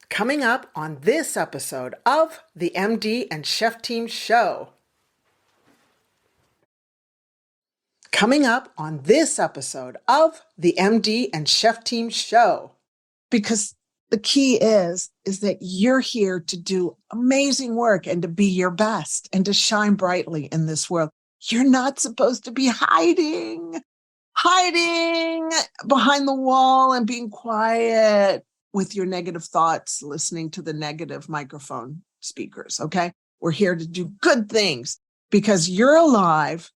Coming up on this episode of the MD and Chef Team Show. Coming up on this episode of the MD and Chef Team Show. Because the key is that you're here to do amazing work and to be your best and to shine brightly in this world. You're not supposed to be hiding behind the wall and being quiet with your negative thoughts, listening to the negative microphone speakers, okay? We're here to do good things because you're alive,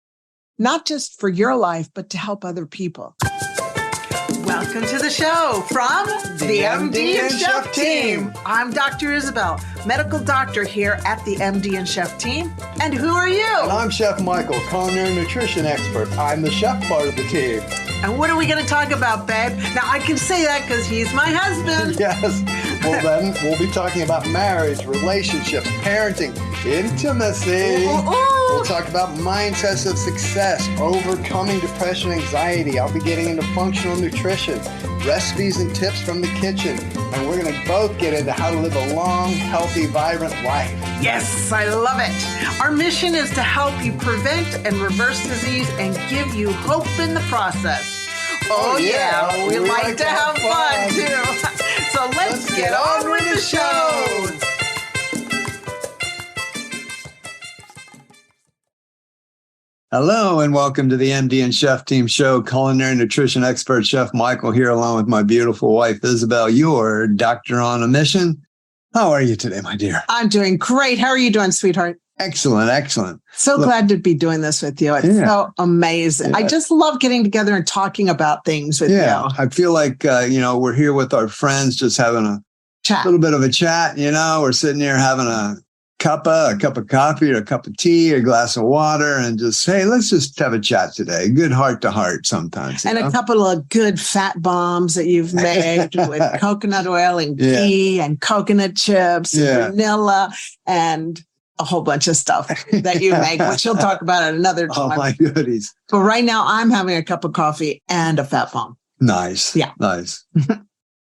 not just for your life, but to help other people. Welcome to the show from the MD and Chef Team. I'm Dr. Isabel, medical doctor here at the MD and Chef Team. And who are you? And I'm Chef Michael, culinary nutrition expert. I'm the chef part of the team. And what are we going to talk about, babe? Now, I can say that because he's my husband. Yes. Well, then we'll be talking about marriage, relationships, parenting, intimacy. Ooh. We'll talk about mindsets of success, overcoming depression, anxiety. I'll be getting into functional nutrition, recipes and tips from the kitchen. And we're going to both get into how to live a long, healthy, vibrant life. Yes, I love it. Our mission is to help you prevent and reverse disease and give you hope in the process. Oh yeah, we like to have fun too. So let's get on with the show. Hello and welcome to the MD and Chef Team Show. Culinary nutrition expert Chef Michael here along with my beautiful wife Isabel, your doctor on a mission. How are you today, my dear? I'm doing great. How are you doing, sweetheart? Excellent, excellent. So glad to be doing this with you. It's so amazing. I just love getting together and talking about things with you. I feel like, we're here with our friends just having a little bit of a chat. We're sitting here having a cup of coffee or a cup of tea or a glass of water and just, hey, let's just have a chat today. Good heart to heart sometimes. And a couple of good fat bombs that you've made with coconut oil and ghee and coconut chips and vanilla and a whole bunch of stuff that you make, which you'll talk about at another time. Oh, my goodies. But right now I'm having a cup of coffee and a fat bomb. Nice. Yeah. Nice.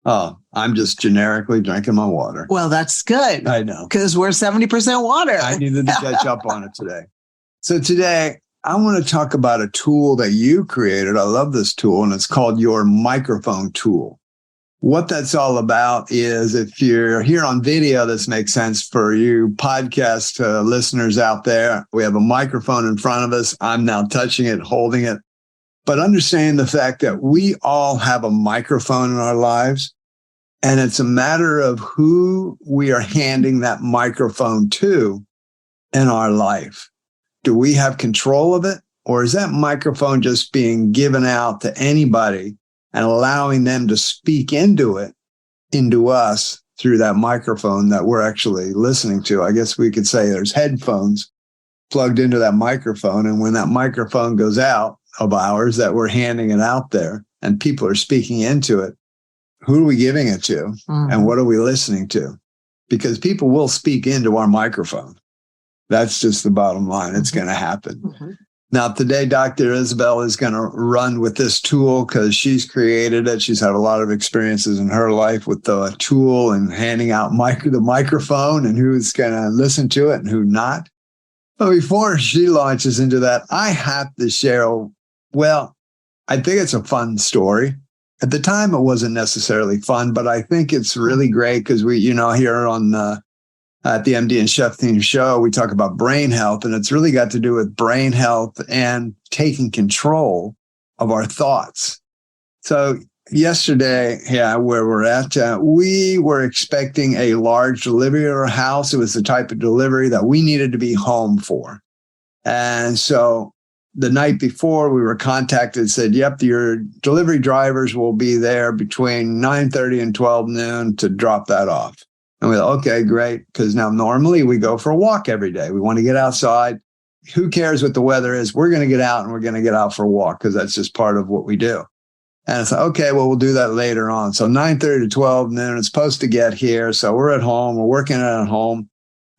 Oh, I'm just generically drinking my water. Well, that's good. I know. Because we're 70% water. I needed to catch up on it today. So today, I want to talk about a tool that you created. I love this tool, and it's called your microphone tool. What that's all about is, if you're here on video, this makes sense for you podcast listeners out there. We have a microphone in front of us. I'm now touching it, holding it. But understanding the fact that we all have a microphone in our lives, and it's a matter of who we are handing that microphone to in our life. Do we have control of it? Or is that microphone just being given out to anybody and allowing them to speak into us through that microphone that we're actually listening to? I guess we could say there's headphones plugged into that microphone. And when that microphone goes out of ours, that we're handing it out there and people are speaking into it, who are we giving it to? Mm-hmm. And what are we listening to? Because people will speak into our microphone. That's just the bottom line. It's going to happen. Mm-hmm. Now, today, Dr. Isabel is going to run with this tool because she's created it. She's had a lot of experiences in her life with the tool and handing out the microphone and who's going to listen to it and who not. But before she launches into that, I have to share, I think it's a fun story. At the time, it wasn't necessarily fun, but I think it's really great because we, here on at the MD and Chef Team Show, we talk about brain health, and it's really got to do with brain health and taking control of our thoughts. So yesterday, where we're at, we were expecting a large delivery at our house. It was the type of delivery that we needed to be home for. And so the night before, we were contacted and said, yep, your delivery drivers will be there between 9:30 and 12 noon to drop that off. And we thought, okay, great. Because now normally we go for a walk every day. We want to get outside. Who cares what the weather is? We're going to get out and we're going to get out for a walk because that's just part of what we do. And it's like, okay, well, we'll do that later on. So 9:30 to 12 noon, it's supposed to get here. So we're at home. We're working at home.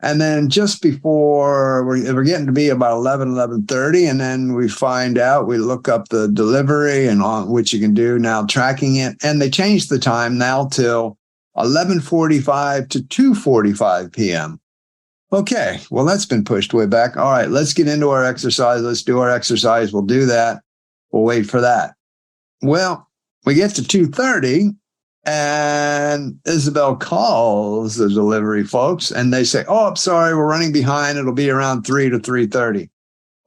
And then just before we're getting to be about 11:30, and then we find out, we look up the delivery and on which you can do now tracking it. And they changed the time now till 11:45 to 2:45 p.m. Okay, well, that's been pushed way back. All right, let's get into our exercise. Let's do our exercise. We'll do that. We'll wait for that. Well, we get to 2:30 and Isabel calls the delivery folks and they say, oh, I'm sorry, we're running behind. It'll be around 3 to 3:30.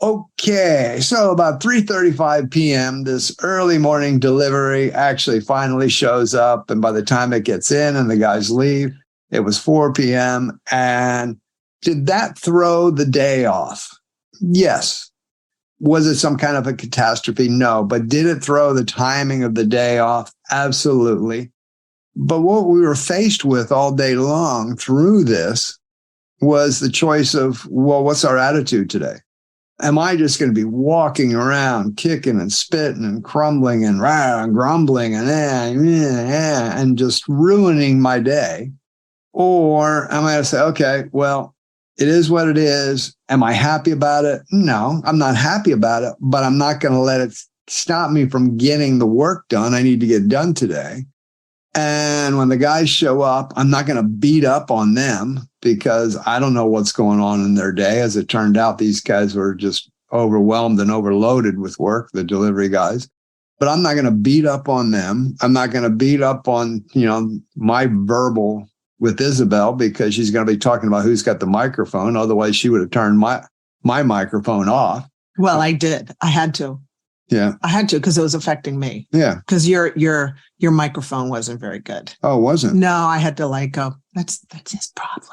Okay, so about 3:35 p.m., this early morning delivery actually finally shows up. And by the time it gets in and the guys leave, it was 4 p.m. And did that throw the day off? Yes. Was it some kind of a catastrophe? No. But did it throw the timing of the day off? Absolutely. But what we were faced with all day long through this was the choice of, well, what's our attitude today? Am I just going to be walking around, kicking and spitting and crumbling and grumbling and just ruining my day? Or am I going to say, okay, well, it is what it is. Am I happy about it? No, I'm not happy about it, but I'm not going to let it stop me from getting the work done I need to get done today. And when the guys show up, I'm not going to beat up on them because I don't know what's going on in their day. As it turned out, these guys were just overwhelmed and overloaded with work, the delivery guys. But I'm not going to beat up on them. I'm not going to beat up on, my verbal with Isabel because she's going to be talking about who's got the microphone. Otherwise, she would have turned my microphone off. Well, I did. I had to. Yeah. I had to because it was affecting me. Yeah. Because your microphone wasn't very good. Oh, it wasn't? No, I had to go, that's his problem.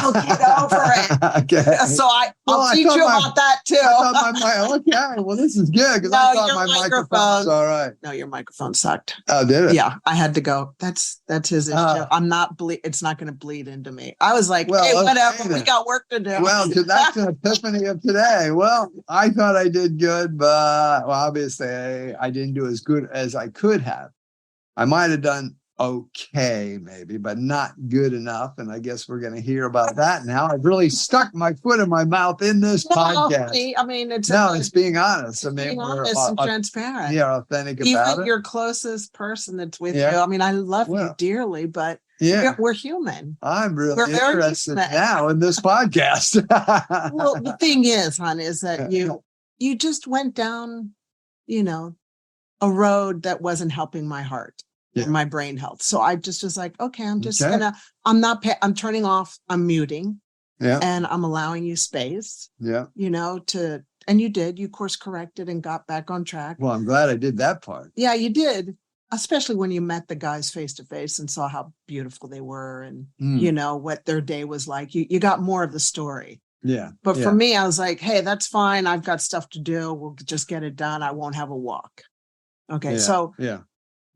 He'll get over it. Okay. So I'll teach you about that too. Okay. Well, this is good because I thought my microphone's all right. No, your microphone sucked. Oh, did it? Yeah. I had to go, that's his issue. I'm not it's not going to bleed into me. I was like, hey, whatever. We got work to do. Well, that's an epiphany of today. Well, I thought I did good, but obviously I didn't do as good as I could have. I might have done okay, maybe, but not good enough. And I guess we're going to hear about that now. I've really stuck my foot in my mouth in this podcast. I mean, it's being honest. I mean, being honest and transparent. Yeah, authentic about Even it. your closest person that's with you. I mean, I love you dearly, but we're human. I'm really interested now in this podcast. Well, the thing is, hon, is that you just went down, a road that wasn't helping my heart. My brain health. So I just was like, okay, I'm just I'm turning off, I'm muting. Yeah. And I'm allowing you space. Yeah. And you course corrected and got back on track. Well, I'm glad I did that part. Yeah, you did. Especially when you met the guys face to face and saw how beautiful they were and, what their day was like. You got more of the story. Yeah. But for me, I was like, hey, that's fine. I've got stuff to do. We'll just get it done. I won't have a walk. Okay. Yeah. So. Yeah.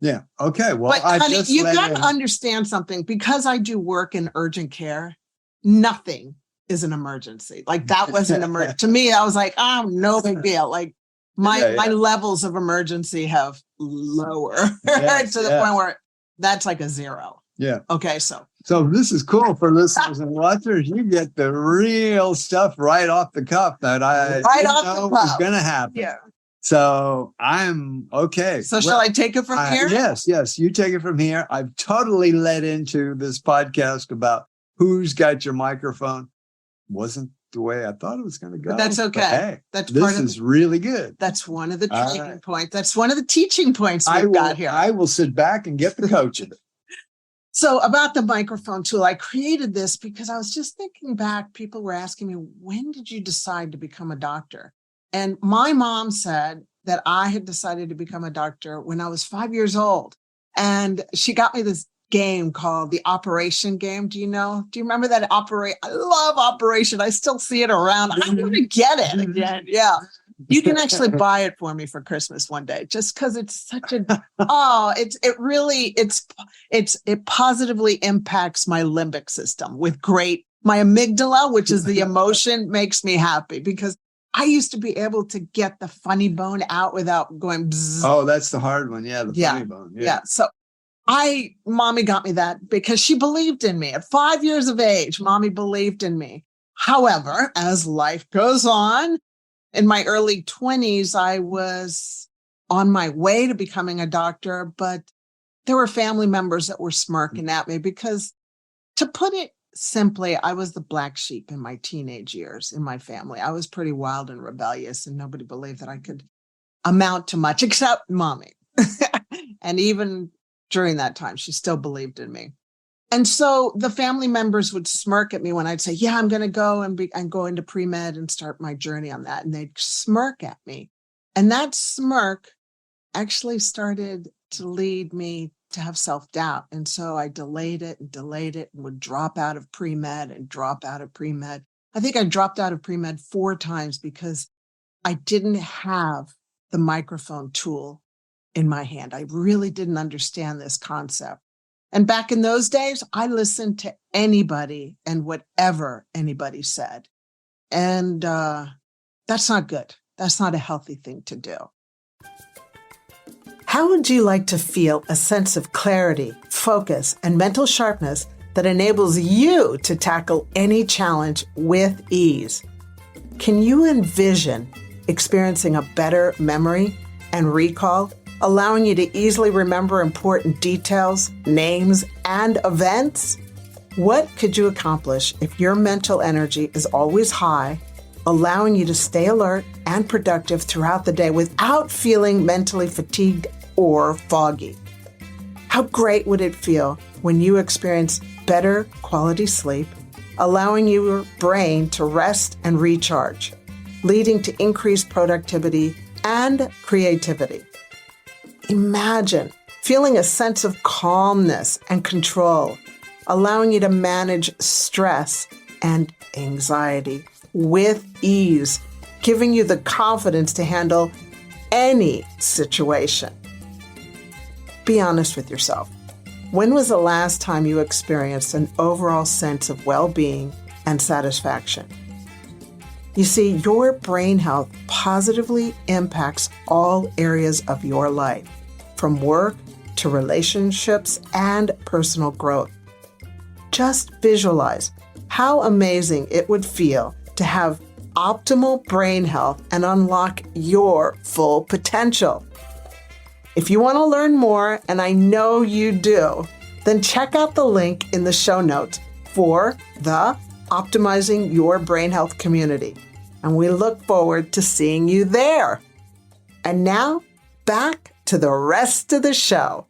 Yeah. Okay. Well, but honey, you got to understand something because I do work in urgent care. Nothing is an emergency. Like that was an emergency. To me, I was like, oh, no big deal. Like my levels of emergency have lower to the point where that's like a 0. Yeah. Okay. So this is cool for listeners and watchers. You get the real stuff right off the cuff that I didn't know was going to happen. Yeah. So I'm okay. So shall I take it from here? Yes. You take it from here. I've totally led into this podcast about who's got your microphone. Wasn't the way I thought it was going to go. But that's okay. But hey, this is really good. That's one of the training points. That's one of the teaching points we've got here. I will sit back and get the coaching. So about the microphone tool, I created this because I was just thinking back. People were asking me, when did you decide to become a doctor? And my mom said that I had decided to become a doctor when I was 5 years old. And she got me this game called the Operation game. Do you remember that I love Operation. I still see it around. I'm going to get it again. Yeah. You can actually buy it for me for Christmas one day, just because it's such it positively impacts my limbic system with my amygdala, which is the emotion, makes me happy because I used to be able to get the funny bone out without going bzzz. Oh, that's the hard one. Yeah, the funny bone. Yeah. So mommy got me that because she believed in me. At 5 years of age, mommy believed in me. However, as life goes on, in my early 20s, I was on my way to becoming a doctor, but there were family members that were smirking at me because, to put it simply, I was the black sheep in my teenage years in my family. I was pretty wild and rebellious, and nobody believed that I could amount to much except mommy. And even during that time, she still believed in me. And so the family members would smirk at me when I'd say, yeah, I'm going to go and go into pre-med and start my journey on that. And they'd smirk at me. And that smirk actually started to lead me to have self-doubt. And so I delayed it and would drop out of pre-med and drop out of pre-med. I think I dropped out of pre-med 4 times because I didn't have the microphone tool in my hand. I really didn't understand this concept. And back in those days, I listened to anybody and whatever anybody said. And that's not good. That's not a healthy thing to do. How would you like to feel a sense of clarity, focus, and mental sharpness that enables you to tackle any challenge with ease? Can you envision experiencing a better memory and recall, allowing you to easily remember important details, names, and events? What could you accomplish if your mental energy is always high, allowing you to stay alert and productive throughout the day without feeling mentally fatigued or foggy? How great would it feel when you experience better quality sleep, allowing your brain to rest and recharge, leading to increased productivity and creativity? Imagine feeling a sense of calmness and control, allowing you to manage stress and anxiety with ease, giving you the confidence to handle any situation. Be honest with yourself. When was the last time you experienced an overall sense of well-being and satisfaction? You see, your brain health positively impacts all areas of your life, from work to relationships and personal growth. Just visualize how amazing it would feel to have optimal brain health and unlock your full potential. If you want to learn more, and I know you do, then check out the link in the show notes for the Optimizing Your Brain Health community. And we look forward to seeing you there. And now, back to the rest of the show.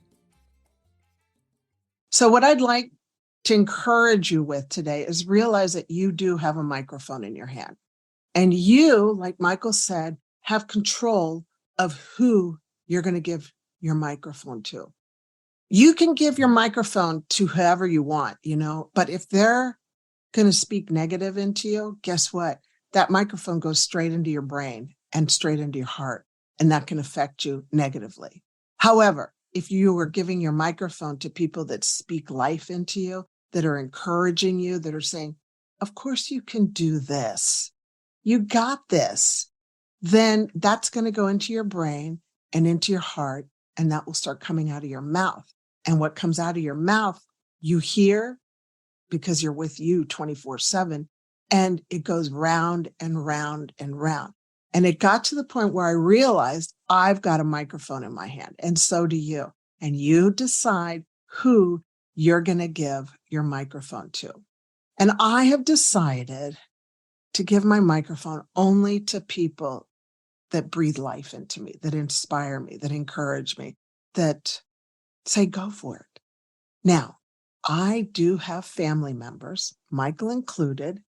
So what I'd like to encourage you with today is realize that you do have a microphone in your hand. And you, like Michael said, have control of who you're going to give your microphone to. You can give your microphone to whoever you want, but if they're going to speak negative into you, guess what? That microphone goes straight into your brain and straight into your heart, and that can affect you negatively. However, if you are giving your microphone to people that speak life into you, that are encouraging you, that are saying, of course you can do this, you got this, then that's going to go into your brain and into your heart, and that will start coming out of your mouth. And what comes out of your mouth, you hear because you're with you 24/7, and it goes round and round and round. And it got to the point where I realized I've got a microphone in my hand, and so do you. And you decide who you're going to give your microphone to. And I have decided to give my microphone only to people that breathe life into me, that inspire me, that encourage me, that say, go for it. Now, I do have family members, Michael included,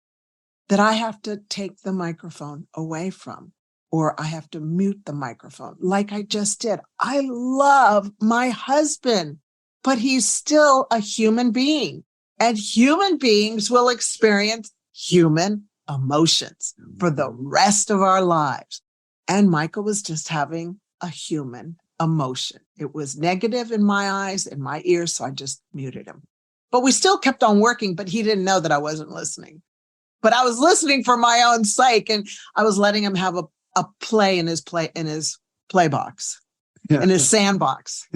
that I have to take the microphone away from, or I have to mute the microphone like I just did. I love my husband, but he's still a human being, and human beings will experience human emotions for the rest of our lives. And Michael was just having a human emotion. It was negative in my eyes, in my ears, so I just muted him. But we still kept on working, but he didn't know that I wasn't listening. But I was listening for my own sake, and I was letting him have a play in his play box, in his sandbox.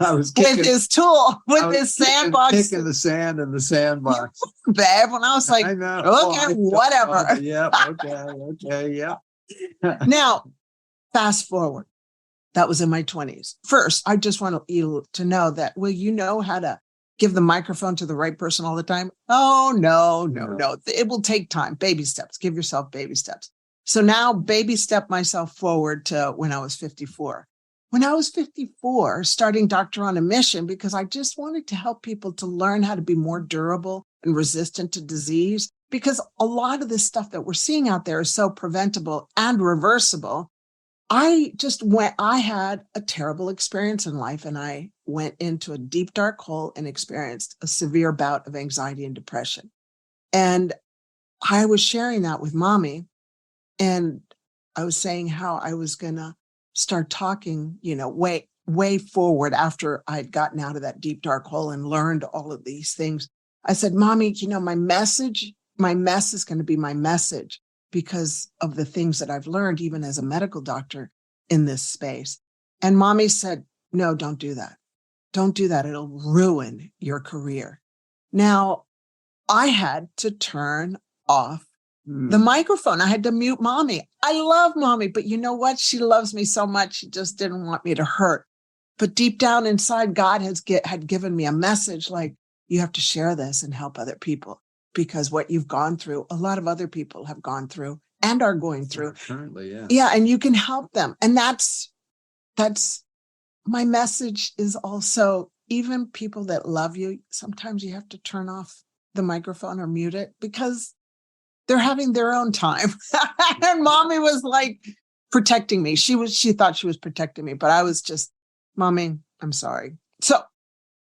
I was kicking, with his tool, with his sandbox. Kicking the sand in the sandbox. Babe, when I was like, I know. okay, whatever. Yeah, okay, yeah. Now, fast forward. That was in my 20s. First, I just want you to know that, will you know how to give the microphone to the right person all the time? Oh, no. It will take time. Baby steps. Give yourself baby steps. So now baby step myself forward to when I was 54. When I was 54, starting Doctor on a Mission, because I just wanted to help people to learn how to be more durable and resistant to disease, because a lot of this stuff that we're seeing out there is so preventable and reversible. I had a terrible experience in life, and I went into a deep, dark hole and experienced a severe bout of anxiety and depression. And I was sharing that with Mommy, and I was saying how I was going to start talking, way forward after I'd gotten out of that deep, dark hole and learned all of these things. I said, Mommy, my mess is going to be my message because of the things that I've learned, even as a medical doctor in this space. And Mommy said, no, don't do that. Don't do that. It'll ruin your career. Now, I had to turn off the microphone. I had to mute Mommy. I love Mommy, but you know what? She loves me so much. She just didn't want me to hurt. But deep down inside, God had given me a message like, you have to share this and help other people, because what you've gone through, a lot of other people have gone through and are going through. Currently, yeah. Yeah, and you can help them. And that's my message is also, even people that love you, sometimes you have to turn off the microphone or mute it because they're having their own time. And Mommy was like protecting me. She thought she was protecting me, but I was just, Mommy, I'm sorry. So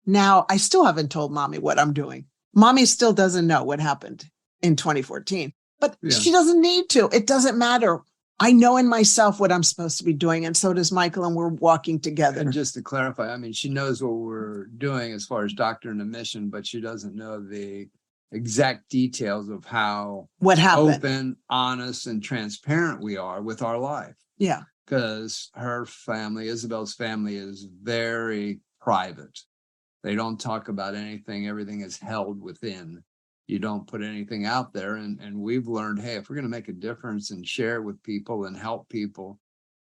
now I still haven't told Mommy what I'm doing. Mommy still doesn't know what happened in 2014, but she doesn't need to. It doesn't matter. I know in myself what I'm supposed to be doing, and so does Michael, and we're walking together. And just to clarify, I mean, she knows what we're doing as far as Doctor and a Mission, but she doesn't know the exact details of how what happened, open, honest, and transparent we are with our life. Yeah. Because her family, Isabel's family, is very private. They don't talk about anything. Everything is held within. You don't put anything out there. And we've learned, hey, if we're going to make a difference and share with people and help people,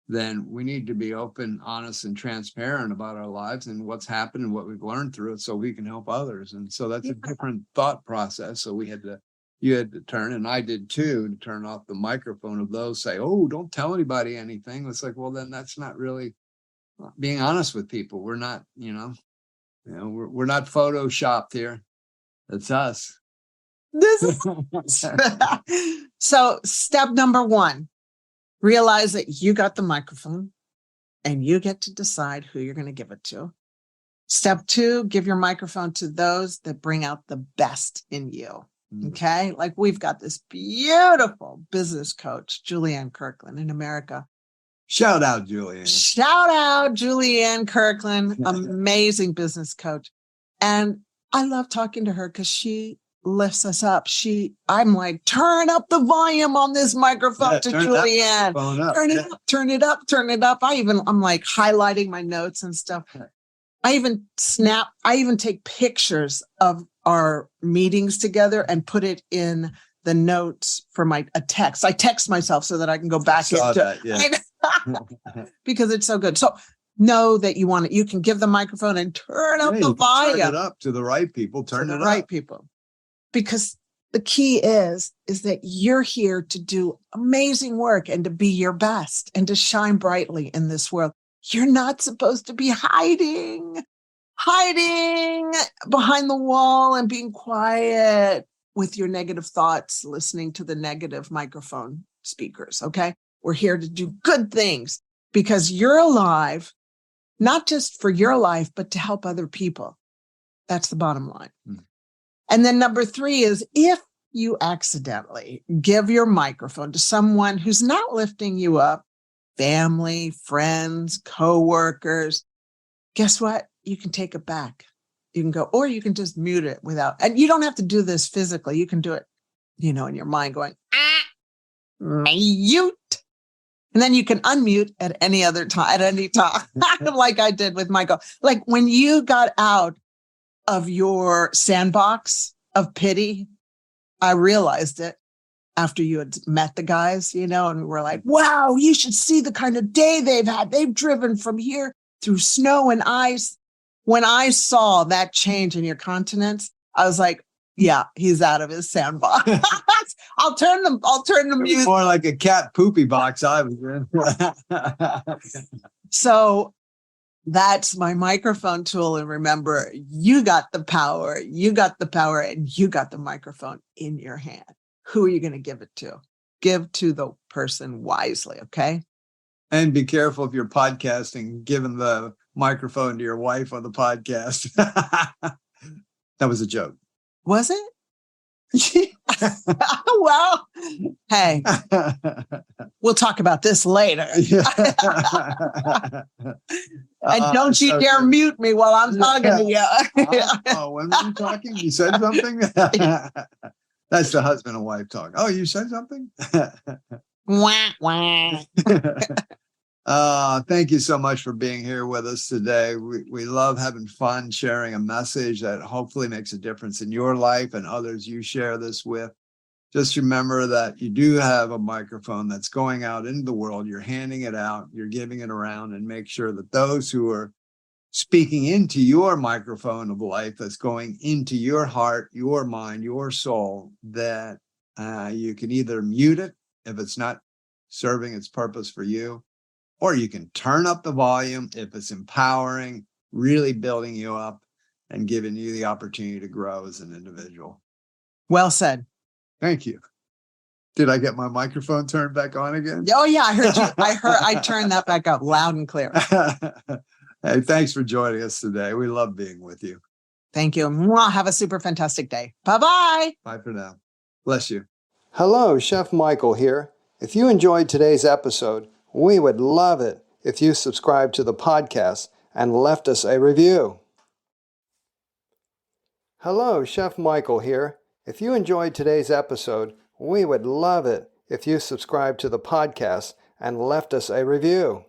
then we need to be open, honest, and transparent about our lives and what's happened and what we've learned through it so we can help others. And so that's a different thought process. So you had to turn, and I did too, to turn off the microphone of those say, oh, don't tell anybody anything. It's like, well, then that's not really being honest with people. We're not, we're not photoshopped here. It's us. This is So step number 1, realize that you got the microphone and you get to decide who you're going to give it to. Step 2, give your microphone to those that bring out the best in you. Okay. Like we've got this beautiful business coach, Julianne Kirkland in America. Shout out, Julianne. Shout out, Julianne Kirkland, amazing business coach. And I love talking to her because she lifts us up. I'm like, turn up the volume on this microphone to Julianne. Turn it up. I'm like highlighting my notes and stuff. I even take pictures of our meetings together and put it in the notes for a text. I text myself so that I can go back because it's so good. So know that you can give the microphone and turn up the volume. Turn it up to the right people. Turn it up. Right people. Because the key is that you're here to do amazing work and to be your best and to shine brightly in this world. You're not supposed to be hiding behind the wall and being quiet with your negative thoughts, listening to the negative microphone speakers. Okay. We're here to do good things because you're alive, not just for your life, but to help other people. That's the bottom line. And then number 3 is if you accidentally give your microphone to someone who's not lifting you up, family, friends, coworkers, guess what? You can take it back. You can go, or you can just mute it and you don't have to do this physically. You can do it, in your mind going, mute. And then you can unmute at any time, like I did with Michael. Like when you got out of your sandbox of pity, I realized it. after you had met the guys, and we were like, wow, you should see the kind of day they've had. They've driven from here through snow and ice. When I saw that change in your countenance, I was like, yeah, he's out of his sandbox. I'll turn the music. More like a cat poopy box I was in. So that's my microphone tool. And remember, you got the power, and you got the microphone in your hand. Who are you going to give it to? Give to the person wisely, okay? And be careful if you're podcasting, giving the microphone to your wife on the podcast. That was a joke. Was it? Well, hey, we'll talk about this later. And don't you dare mute me while I'm talking to you. When were you talking? You said something? That's the husband and wife talk. Oh, you said something? Wah, wah. Thank you so much for being here with us today. We love having fun, sharing a message that hopefully makes a difference in your life and others you share this with. Just remember that you do have a microphone that's going out into the world. You're handing it out, you're giving it around, and make sure that those who are speaking into your microphone of life that's going into your heart, your mind, your soul, that you can either mute it if it's not serving its purpose for you, or you can turn up the volume if it's empowering, really building you up and giving you the opportunity to grow as an individual. Well said. Thank you. Did I get my microphone turned back on again? Oh yeah, I heard you. I turned that back up loud and clear. Hey, thanks for joining us today. We love being with you. Thank you. Mwah. Have a super fantastic day. Bye-bye. Bye for now. Bless you. Hello, Chef Michael here. If you enjoyed today's episode, we would love it if you subscribed to the podcast and left us a review. Hello, Chef Michael here. If you enjoyed today's episode, we would love it if you subscribed to the podcast and left us a review.